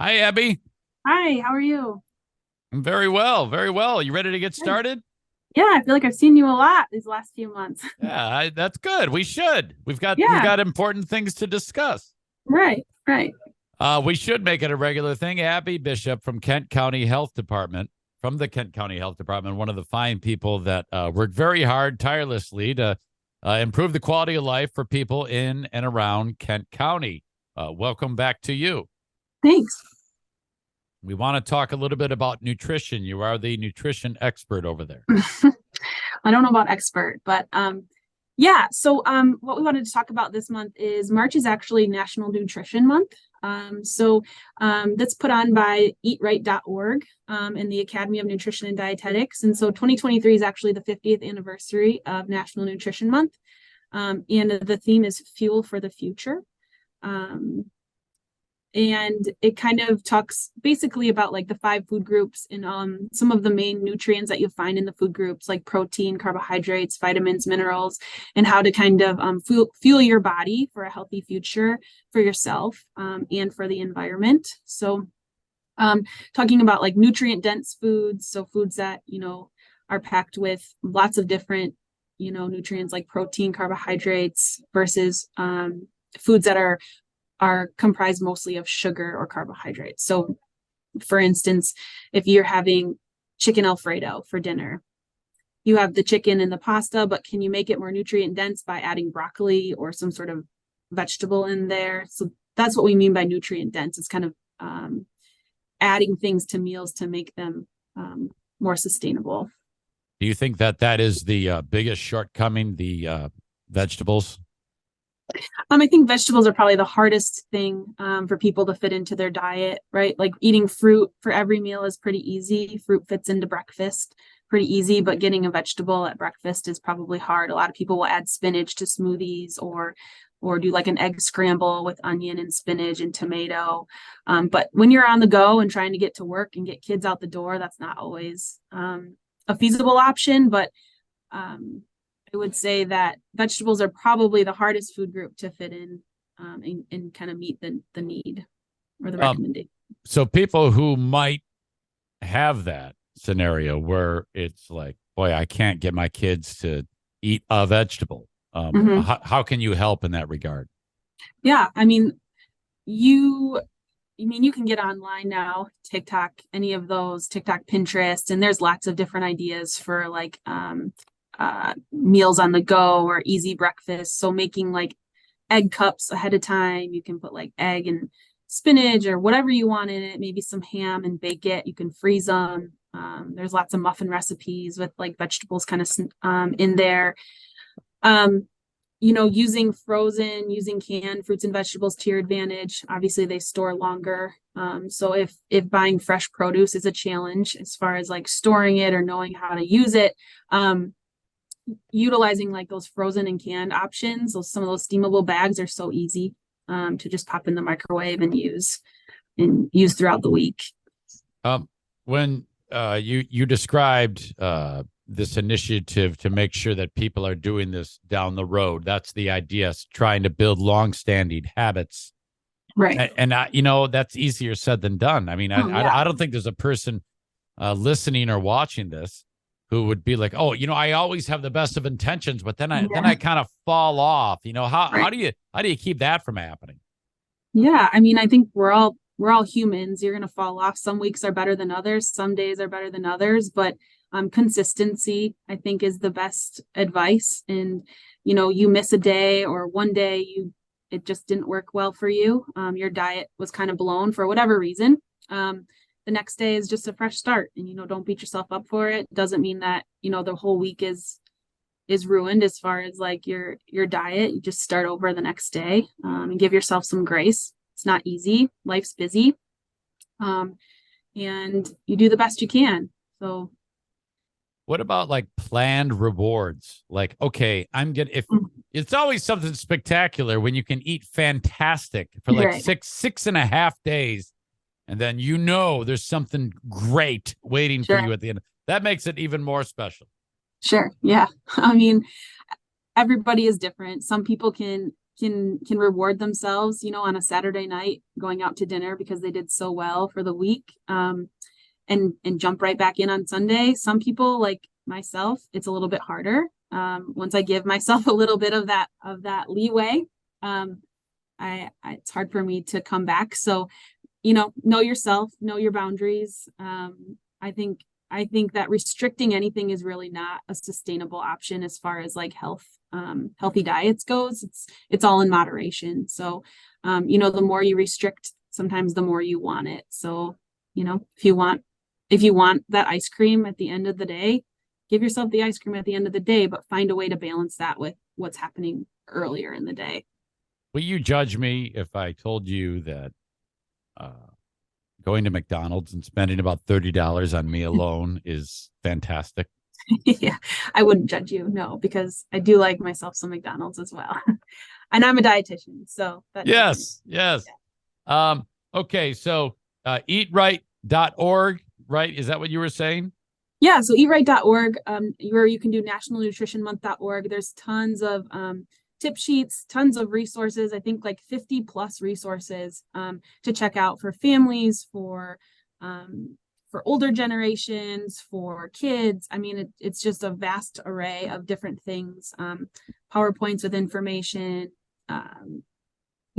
Hi, Abby. Hi, how are you? I'm very well, very well. You ready to get Good. started? Yeah, I feel like I've seen you a lot these last few months. Yeah, that's good. We should. We've Yeah, got important things to discuss. right, right. We should make it a regular thing. Abby Bishop from Kent County Health Department, from the Kent County Health Department, one of the fine people that work very hard, tirelessly to improve the quality of life for people in and around Kent County. Welcome back to you. Thanks. We want to talk a little bit about nutrition. You are the nutrition expert over there. I don't know about expert, but yeah, what we wanted to talk about this month is March is actually National Nutrition Month. That's put on by eatright.org and the Academy of Nutrition and Dietetics. And so 2023 is actually the 50th anniversary of National Nutrition Month. And the theme is Fuel for the Future. Um, and it kind of talks basically about like the five food groups and some of the main nutrients that you'll find in the food groups, like protein, carbohydrates, vitamins, minerals, and how to kind of fuel your body for a healthy future for yourself and for the environment. Talking about like nutrient dense foods, so foods that are packed with lots of different nutrients like protein, carbohydrates versus foods that are comprised mostly of sugar or carbohydrates. So, for instance, if you're having chicken Alfredo for dinner, you have the chicken and the pasta, but can you make it more nutrient dense by adding broccoli or some sort of vegetable in there? So that's what we mean by nutrient dense. It's kind of adding things to meals to make them more sustainable. Do you think that that is the biggest shortcoming, the vegetables? I think vegetables are probably the hardest thing for people to fit into their diet, right? Like eating fruit for every meal is pretty easy. Fruit fits into breakfast pretty easy, but getting a vegetable at breakfast is probably hard. A lot of people will add spinach to smoothies or do like an egg scramble with onion and spinach and tomato. But when you're on the go and trying to get to work and get kids out the door, that's not always a feasible option. But um, I would say that vegetables are probably the hardest food group to fit in and kind of meet the need or the Um, recommendation. so people who might have that scenario where it's like, boy, I can't get my kids to eat a vegetable. Mm-hmm. How can you help in that regard? Yeah, you you can get online now, TikTok, any of those, TikTok, Pinterest, and there's lots of different ideas for like meals on the go or easy breakfast. So making like egg cups ahead of time, you can put like egg and spinach or whatever you want in it, maybe some ham and bake it. You can freeze them. There's lots of muffin recipes with like vegetables kind of in there. Um, using canned fruits and vegetables to your advantage. Obviously, they store longer. So if buying fresh produce is a challenge as far as like storing it or knowing how to use it, utilizing like those frozen and canned options, some of those steamable bags are so easy to just pop in the microwave and use throughout the week. When you described this initiative to make sure that people are doing this down the road, that's the idea, trying to build long-standing habits. Right. And that's easier said than done. I mean, Oh, yeah. I don't think there's a person listening or watching this who would be like, oh, I always have the best of intentions, but then I Yeah. kind of fall off. How Right. do you keep that from happening? Yeah. I think we're all humans. You're gonna fall off. Some weeks are better than others, some days are better than others, but consistency, I think, is the best advice. And you miss a day or one day it just didn't work well for you. Your diet was kind of blown for whatever reason. The next day is just a fresh start, and don't beat yourself up for it. Doesn't mean that the whole week is ruined as far as like your diet. You just start over the next day and give yourself some grace. It's not easy. Life's busy, um, and you do the best you can. So What about like planned rewards? Like, okay, I'm getting if it's always something spectacular when you can eat fantastic for like right, six and a half days, and then there's something great waiting for sure, you at the end. That makes it even more special. sure, yeah. I mean, everybody is different. Some people can reward themselves, on a Saturday night going out to dinner because they did so well for the week, and jump right back in on Sunday. Some people, like myself, it's a little bit harder. Once I give myself a little bit of that leeway, it's hard for me to come back. So, know yourself, know your boundaries. I think that restricting anything is really not a sustainable option as far as like healthy diets goes. It's all in moderation. So, the more you restrict, sometimes the more you want it. So, if you want that ice cream at the end of the day, give yourself the ice cream at the end of the day, but find a way to balance that with what's happening earlier in the day. Will you judge me if I told you that going to McDonald's and spending about $30 on me alone is fantastic? Yeah, I wouldn't judge you, no, because I do like myself some McDonald's as well. And I'm a dietitian, so that yes. Yeah. Okay, so eatright.org, right? Is that what you were saying? Yeah, so eatright.org, where you can do nationalnutritionmonth.org. There's tons of tip sheets, tons of resources, I think like 50 plus resources to check out for families, for older generations, for kids. I mean, it's just a vast array of different things, PowerPoints with information,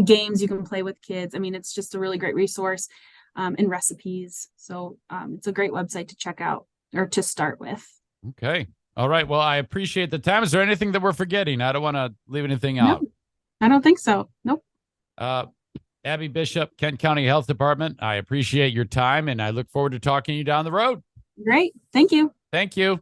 games you can play with kids. I mean, it's just a really great resource, and recipes. So it's a great website to check out or to start with. Okay. All right. Well, I appreciate the time. Is there anything that we're forgetting? I don't want to leave anything out. No, I don't think so. Nope. Abby Bishop, Kent County Health Department, I appreciate your time, and I look forward to talking to you down the road. Great. Thank you. Thank you.